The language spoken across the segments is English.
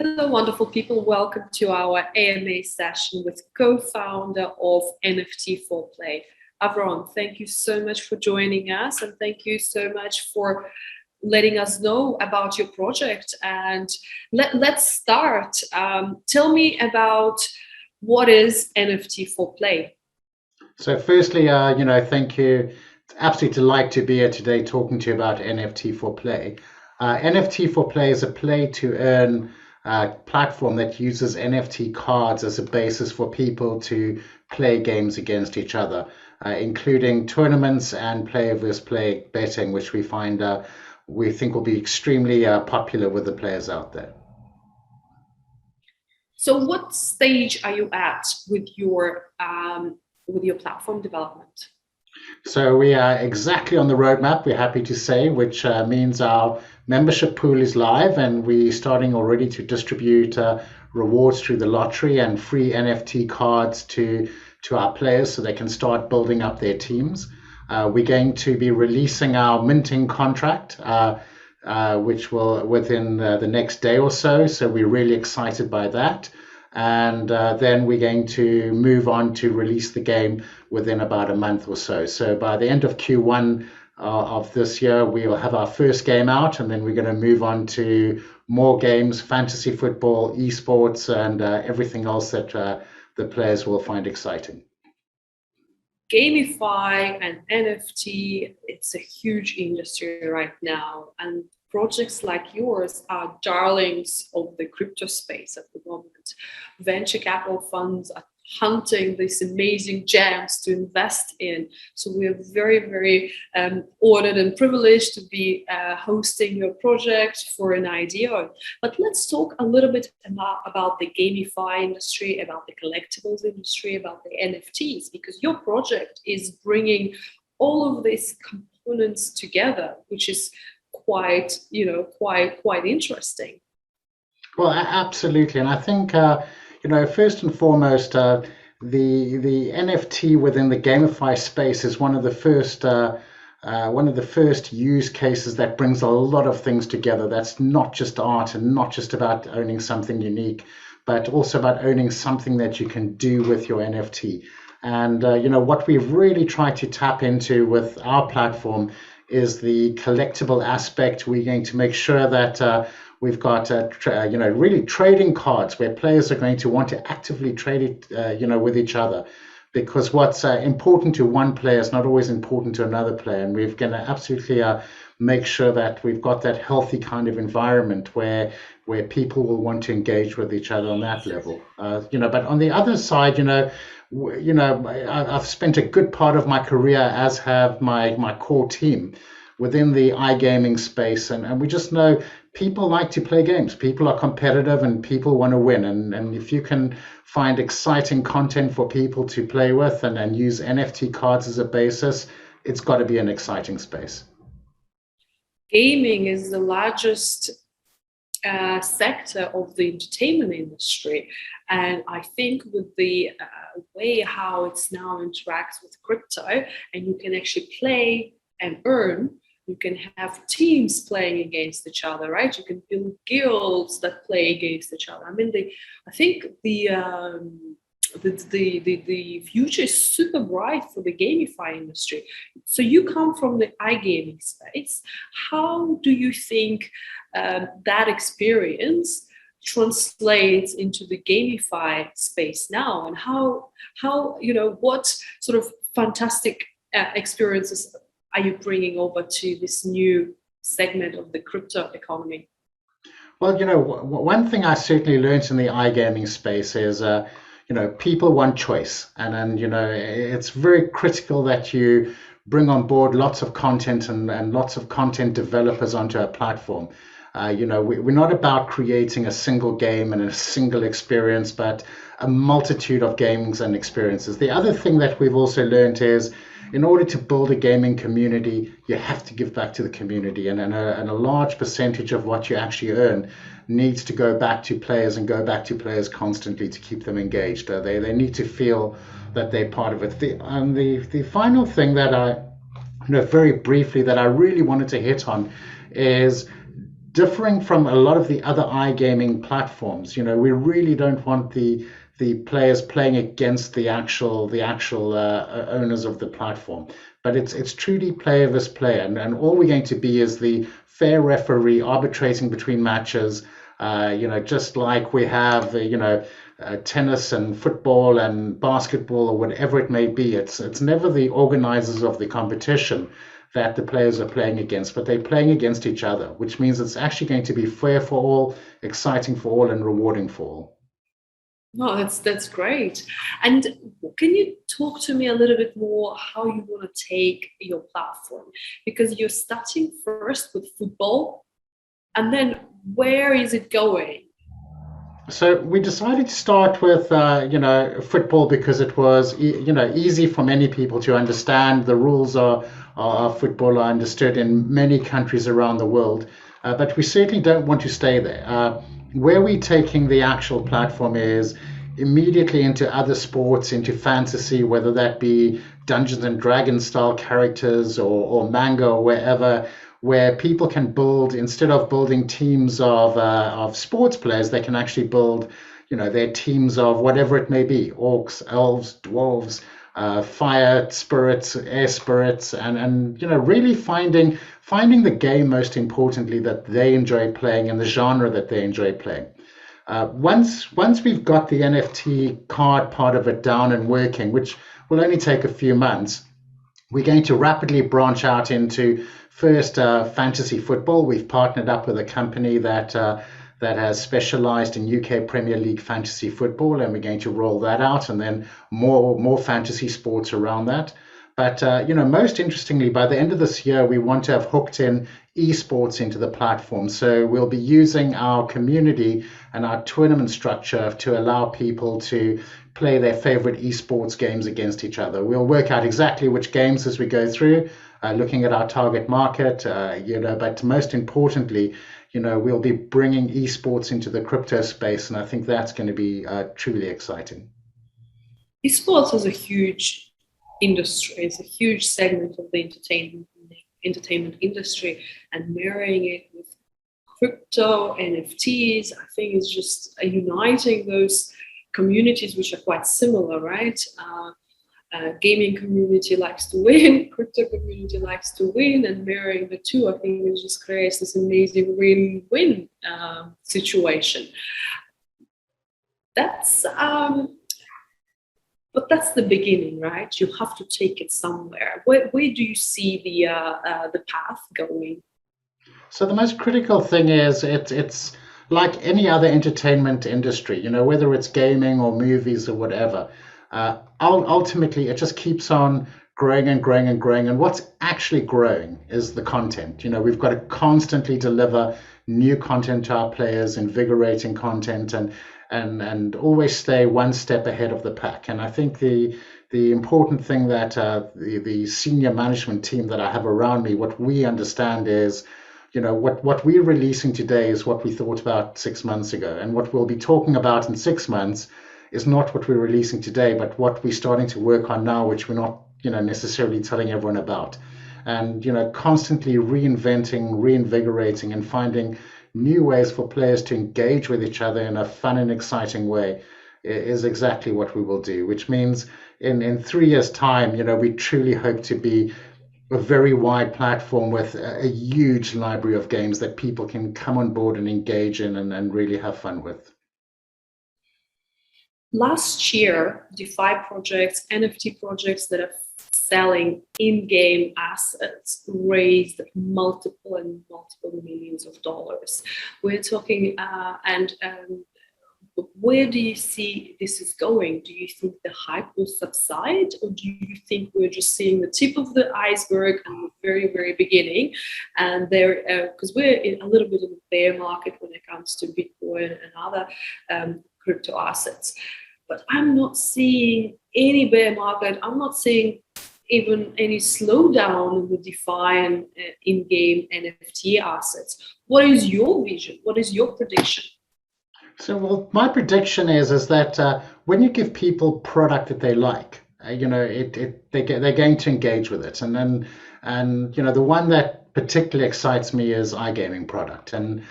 Hello, wonderful people. Welcome to our AMA session with co-founder of NFT4Play. Avron, thank you so much for joining us, and thank you so much for letting us know about your project. And let's start. Tell me about what is NFT4Play. So firstly, thank you. It's absolutely delight to be here today talking to you about NFT4Play. NFT4Play is a play to earn platform that uses NFT cards as a basis for people to play games against each other, including tournaments and player versus player betting, which we think will be extremely popular with the players out there. So what stage are you at with your platform development? So we are exactly on the roadmap, we're happy to say, which means our membership pool is live and we're starting already to distribute rewards through the lottery and free NFT cards to our players so they can start building up their teams. We're going to be releasing our minting contract, which will within the next day or so. So we're really excited by that. And then we're going to move on to release the game within about a month or so. So by the end of Q1 of this year, we will have our first game out, and then we're going to move on to more games, fantasy football, esports, and everything else that the players will find exciting. Gamify and NFT, it's a huge industry right now, and projects like yours are darlings of the crypto space at the moment. Venture capital funds are hunting these amazing gems to invest in. So we are very, very honored and privileged to be hosting your project for an IDO. But let's talk a little bit about the gamify industry, about the collectibles industry, about the NFTs, because your project is bringing all of these components together, which is quite interesting. Well, absolutely, and I think first and foremost, the NFT within the gamify space is one of the first use cases that brings a lot of things together. That's not just art and not just about owning something unique, but also about owning something that you can do with your NFT. And what we've really tried to tap into with our platform is the collectible aspect. We're going to make sure that we've got really trading cards where players are going to want to actively trade it with each other, because what's important to one player is not always important to another player, and we're going to absolutely make sure that we've got that healthy kind of environment where people will want to engage with each other on that level. But on the other side, I've spent a good part of my career, as have my core team, within the iGaming space, and we just know people like to play games. People are competitive and people want to win, and if you can find exciting content for people to play with and use NFT cards as a basis, it's got to be an exciting space. Gaming is the largest sector of the entertainment industry, and I think with the way how it's now interacts with crypto, and you can actually play and earn, you can have teams playing against each other, right? You can build guilds that play against each other. I mean, I think the future is super bright for the gamify industry. So you come from the iGaming space. How do you think that experience translates into the gamify space now, and how what sort of fantastic experiences are you bringing over to this new segment of the crypto economy? Well, one thing I certainly learned in the iGaming space is people want choice, and it's very critical that you bring on board lots of content and lots of content developers onto our platform. We're not about creating a single game and a single experience, but a multitude of games and experiences. The other thing that we've also learned is, in order to build a gaming community, you have to give back to the community, and a large percentage of what you actually earn needs to go back to players and go back to players constantly to keep them engaged. They need to feel that they're part of it. The final thing that very briefly, that I really wanted to hit on is differing from a lot of the other iGaming platforms. We really don't want the players playing against the actual owners of the platform, but it's truly player versus player, and all we're going to be is the fair referee arbitrating between matches. Just like we have, tennis and football and basketball or whatever it may be. It's never the organizers of the competition that the players are playing against, but they're playing against each other, which means it's actually going to be fair for all, exciting for all, and rewarding for all. No, that's great. And can you talk to me a little bit more how you want to take your platform? Because you're starting first with football, and then where is it going? So we decided to start with, football because it was, easy for many people to understand. The rules of football are understood in many countries around the world, but we certainly don't want to stay there. Where we're taking the actual platform is immediately into other sports, into fantasy, whether that be Dungeons and Dragons style characters or manga or wherever, where people can build, instead of building teams of sports players, they can actually build, their teams of whatever it may be: orcs, elves, dwarves, fire spirits, air spirits, and really finding the game, most importantly, that they enjoy playing and the genre that they enjoy playing. Once we've got the NFT card part of it down and working, which will only take a few months, we're going to rapidly branch out into first fantasy football. We've partnered up with a company that has specialized in UK Premier League fantasy football, and we're going to roll that out, and then more fantasy sports around that. But most interestingly, by the end of this year, we want to have hooked in esports into the platform. So we'll be using our community and our tournament structure to allow people to play their favorite esports games against each other. We'll work out exactly which games as we go through, looking at our target market, but most importantly, we'll be bringing esports into the crypto space, and I think that's going to be truly exciting. Esports is a huge industry. It's a huge segment of the entertainment industry, and marrying it with crypto, NFTs, I think is just uniting those communities which are quite similar, right? Gaming community likes to win, crypto community likes to win, and marrying the two, I think it just creates this amazing win-win situation. But that's the beginning, right? You have to take it somewhere. Where do you see the path going? So the most critical thing is it's like any other entertainment industry, whether it's gaming or movies or whatever. Ultimately, it just keeps on growing and growing and growing. And what's actually growing is the content. We've got to constantly deliver new content to our players, invigorating content, and always stay one step ahead of the pack. And I think the important thing that the senior management team that I have around me, what we understand is, what we're releasing today is what we thought about 6 months ago, and what we'll be talking about in 6 months is not what we're releasing today, but what we're starting to work on now, which we're not, necessarily telling everyone about. And, constantly reinventing, reinvigorating, and finding new ways for players to engage with each other in a fun and exciting way is exactly what we will do, which means in 3 years' time, we truly hope to be a very wide platform with a huge library of games that people can come on board and engage in and really have fun with. Last year, DeFi projects, NFT projects that are selling in-game assets raised multiple millions of dollars. We're talking, where do you see this is going? Do you think the hype will subside, or do you think we're just seeing the tip of the iceberg and the very, very beginning? And there, because we're in a little bit of a bear market when it comes to Bitcoin and other crypto assets. But I'm not seeing any bear market. I'm not seeing even any slowdown in the DeFi and in-game NFT assets. What is your vision? What is your prediction? So, well, my prediction is that when you give people product that they like, they're going to engage with it, and the one that particularly excites me is iGaming product. And,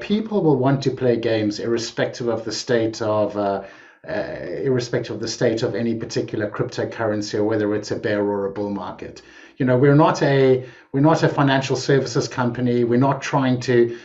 people will want to play games irrespective of the state of any particular cryptocurrency, or whether it's a bear or a bull market. We're not a financial services company. We're not trying to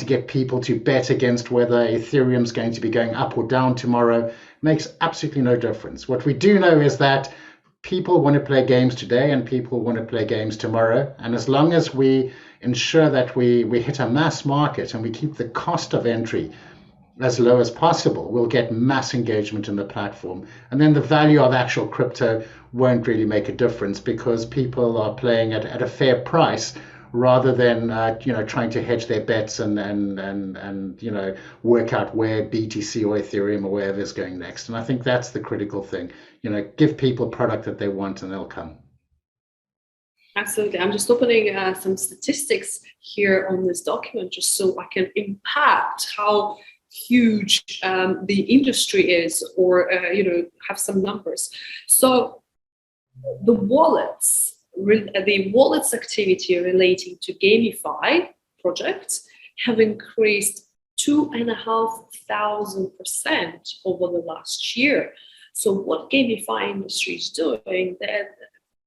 get people to bet against whether Ethereum's going to be going up or down tomorrow. It makes absolutely no difference. What we do know is that people want to play games today and people want to play games tomorrow. And as long as we ensure that we hit a mass market and we keep the cost of entry as low as possible, we'll get mass engagement in the platform. And then the value of actual crypto won't really make a difference, because people are playing at a fair price, rather than trying to hedge their bets and work out where BTC or Ethereum or wherever is going next. And I think that's the critical thing. Give people product that they want and they'll come. Absolutely. I'm just opening some statistics here on this document, just so I can impact how huge the industry is, or have some numbers. So the wallets activity relating to GameFi projects have increased 2,500% over the last year. So what GameFi industry is doing, that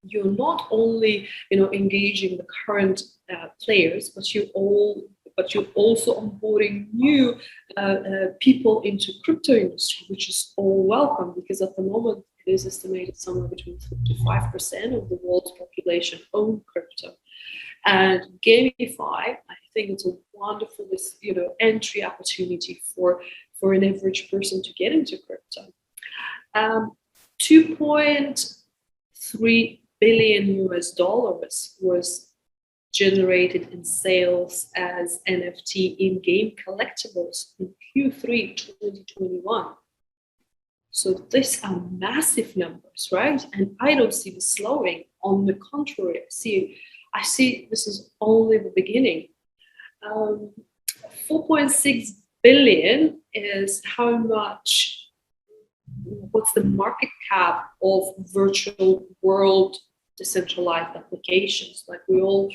you're not only engaging the current players, but you're also onboarding new people into crypto industry, which is all welcome, because at the moment it is estimated somewhere between 55% of the world's population own crypto. And GameFi, I think it's a wonderful entry opportunity for an average person to get into crypto. 2.3 billion US dollars was generated in sales as NFT in-game collectibles in Q3 2021. So these are massive numbers, right? And I don't see this slowing. On the contrary, I see this is only the beginning. 4.6 billion is what's the market cap of virtual world decentralized applications. Like we all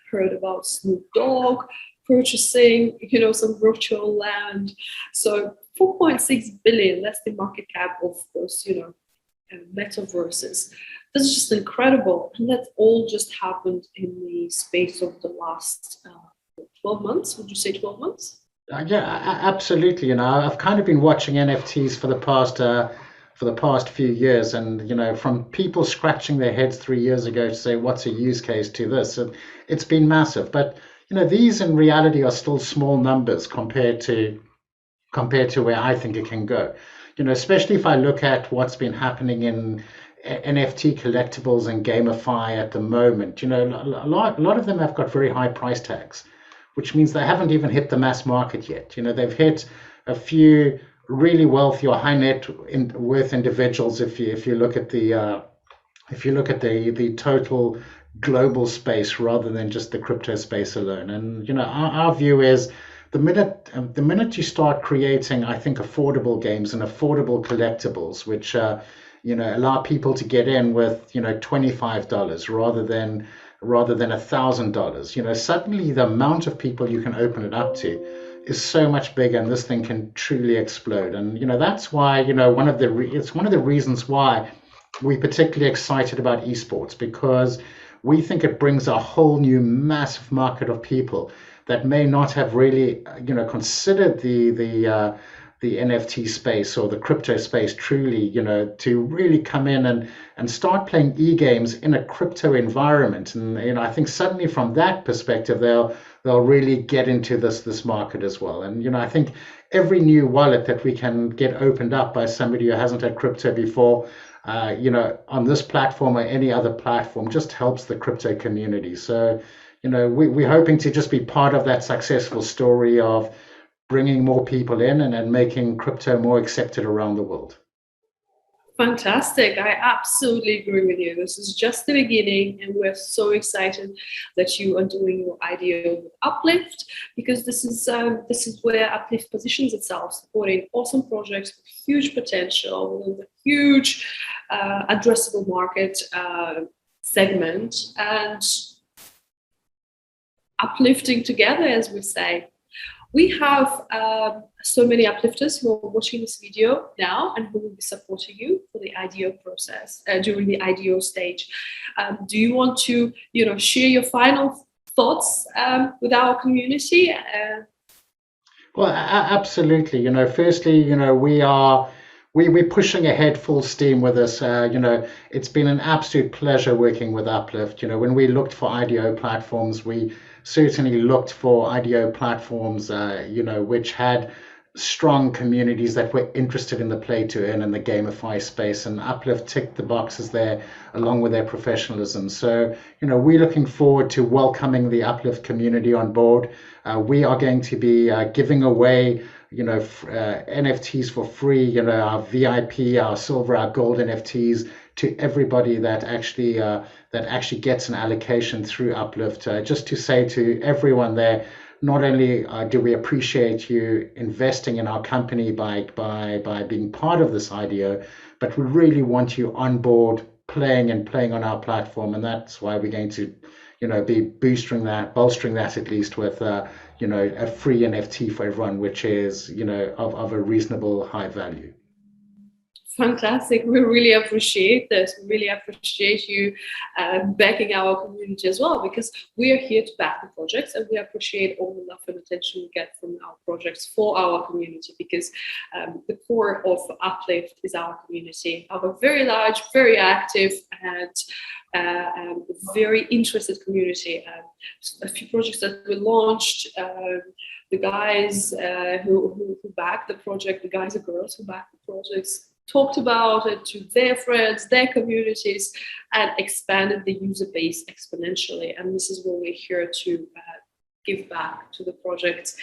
heard about Snoop Dogg purchasing, some virtual land. So 4.6 billion, that's the market cap of those, metaverses. This is just incredible. And that all just happened in the space of the last 12 months. Would you say 12 months? Yeah, absolutely. I've kind of been watching NFTs for the past few years, and from people scratching their heads 3 years ago to say what's a use case to this, and it's been massive. But these in reality are still small numbers compared to where I think it can go. Especially if I look at what's been happening in NFT collectibles and GameFi at the moment. A lot of them have got very high price tags, which means they haven't even hit the mass market yet. They've hit a few really wealthy or high net worth individuals. If you look at the total global space rather than just the crypto space alone. And our view is the minute you start creating, I think, affordable games and affordable collectibles, which allow people to get in with $25 rather than $1,000, suddenly the amount of people you can open it up to is so much bigger, and this thing can truly explode. And that's why it's one of the reasons why we're particularly excited about esports, because we think it brings a whole new massive market of people that may not have really considered the NFT space or the crypto space truly, to really come in and start playing e-games in a crypto environment. And I think suddenly from that perspective, they'll really get into this market as well. And I think every new wallet that we can get opened up by somebody who hasn't had crypto before, on this platform or any other platform, just helps the crypto community. So we're hoping to just be part of that successful story of bringing more people in and making crypto more accepted around the world. Fantastic. I absolutely agree with you. This is just the beginning, and we're so excited that you are doing your IDO with UpLift, because this is where UpLift positions itself, supporting awesome projects with huge potential within the huge addressable market segment. And uplifting together, as we say. We have so many uplifters who are watching this video now and who will be supporting you for the IDO process during the IDO stage. Do you want to, share your final thoughts with our community? Well, absolutely. Firstly, we're pushing ahead full steam with this. It's been an absolute pleasure working with UpLift. When we looked for IDO platforms, we certainly looked for IDO platforms, which had strong communities that were interested in the play to earn and the gamify space, and UpLift ticked the boxes there along with their professionalism. So, we're looking forward to welcoming the UpLift community on board. We are going to be giving away NFTs for free, our VIP, our silver, our gold NFTs to everybody that actually gets an allocation through UpLift. Just to say to everyone there, not only do we appreciate you investing in our company by being part of this IDO, but we really want you on board playing on our platform, and that's why we're going to be bolstering that at least with a free NFT for everyone, which is of a reasonable high value. Fantastic. We really appreciate this. We really appreciate you backing our community as well, because we are here to back the projects, and we appreciate all the love and attention we get from our projects for our community, because the core of UpLift is our community, our very large, very active, and very interested community. A few projects that we launched, the guys who back the project, the guys and girls who back the projects, talked about it to their friends, their communities, and expanded the user base exponentially. And this is what we're here to give back to the project.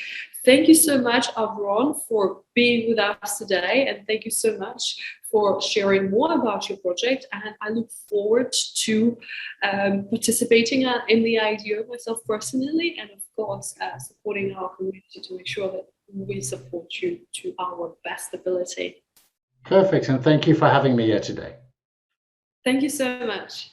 Thank you so much, Avron, for being with us today. And thank you so much for sharing more about your project. And I look forward to participating in the IDO myself personally, and of course, supporting our community to make sure that we support you to our best ability. Perfect, and thank you for having me here today. Thank you so much.